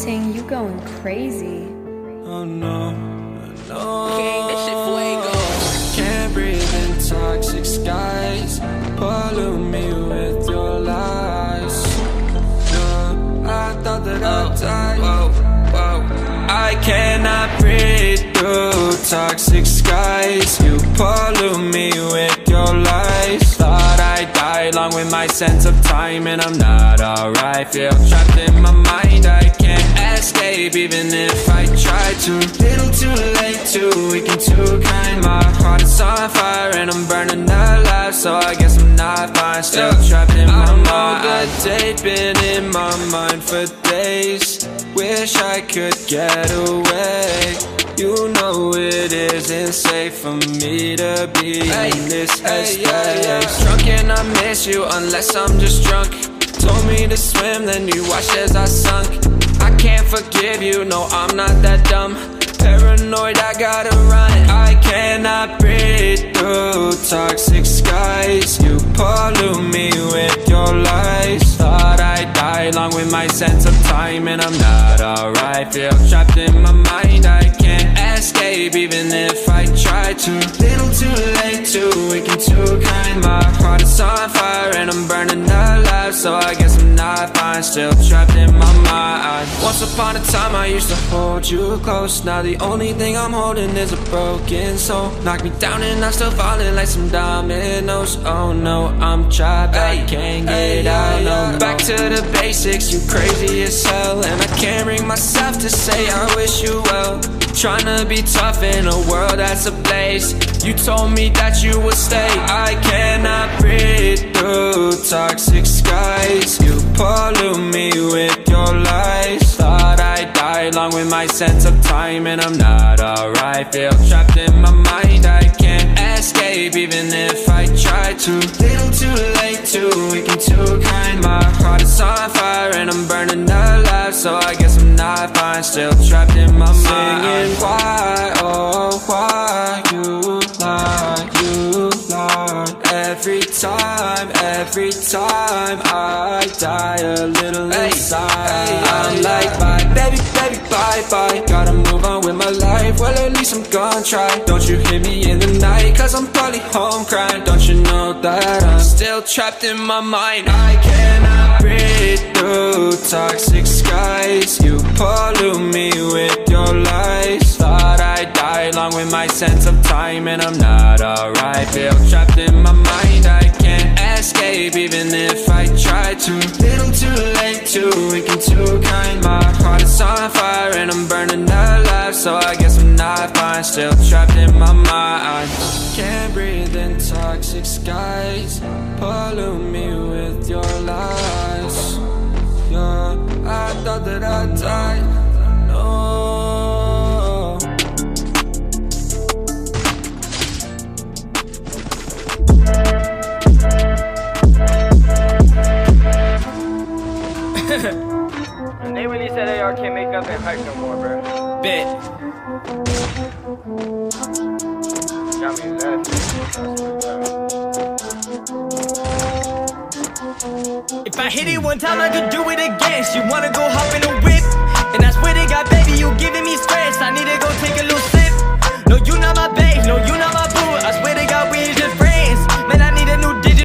Ting, you going crazy. Oh no, no. King, this shit fuego. Can't breathe in toxic skies. Pollute me with your lies. No, I thought that I'd die. I cannot breathe through toxic skies. You pollute me with your lies. Thought I'd die along with my sense of time, and I'm not alright. Feel trapped in my mind, I can't escape even if I try to. Little too late, too weak and too kind. My heart is on fire and I'm burning alive, so I guess I'm not fine. Still trapped in my mind. I know the date been in my mind for days. Wish I could get away. You know it isn't safe for me to be in this headspace. Drunk and I miss you unless I'm just drunk. Told me to swim, then you watched as I sunk. I can't forgive you, no I'm not that dumb. Paranoid, I gotta run. I cannot breathe through toxic skies. You pollute me with your lies. Thought I'd die along with my sense of time, and I'm not alright. Feel trapped in my mind, I can't escape even if I try to. Little too late, too weak and too kind. My heart is on fire and I'm burning alive, so I guess I'm not fine. Still trapped in my mind. Once upon a time I used to hold you close. Now the only thing I'm holding is a broken soul. Knock me down and I'm still falling like some dominoes. Oh no, I'm trapped, I can't get out, no. Back to the basics, you crazy as hell, and I can't bring myself to say I wish you well. Tryna be tough in a world that's ablaze. You told me that you would stay. I cannot breathe through toxic skies. You pollute me with your lies. Thought I'd die along with my sense of time, and I'm not alright. Feel trapped in my mind, I can't escape even if I try to. Little too late, too weak and too kind. My heart is on fire and I'm burning alive, so I guess I'm not fine. Still trapped in my mind. Singing why, oh why you lie, you lie. Every time I die a little inside. I'm like bye, baby, baby, bye, bye. Gotta move on with my life, well at least I'm gonna try. Don't you hit me in the night, cause I'm probably home crying. Don't you know that I'm still trapped in my mind. I cannot breathe through toxic skies. You pollute me with your lies. Thought I'd die along with my sense of time, and I'm not alright. Feel trapped in my mind, I can't escape even if I try to. Little too late, too weak and too kind. My heart is on fire and I'm burning alive, so I guess I'm not fine. Still trapped in my mind. Can't breathe in toxic skies. Pollute me with your lies. Yeah, I thought that I'd die. No. And they really said AR can't make up and hype no more, bro. Bet. Got me laughing. If I hit it one time, I could do it again. She wanna go hop in a whip, and that's where they got baby. You giving me stress. I need to go take a little sip. No, you not my baby.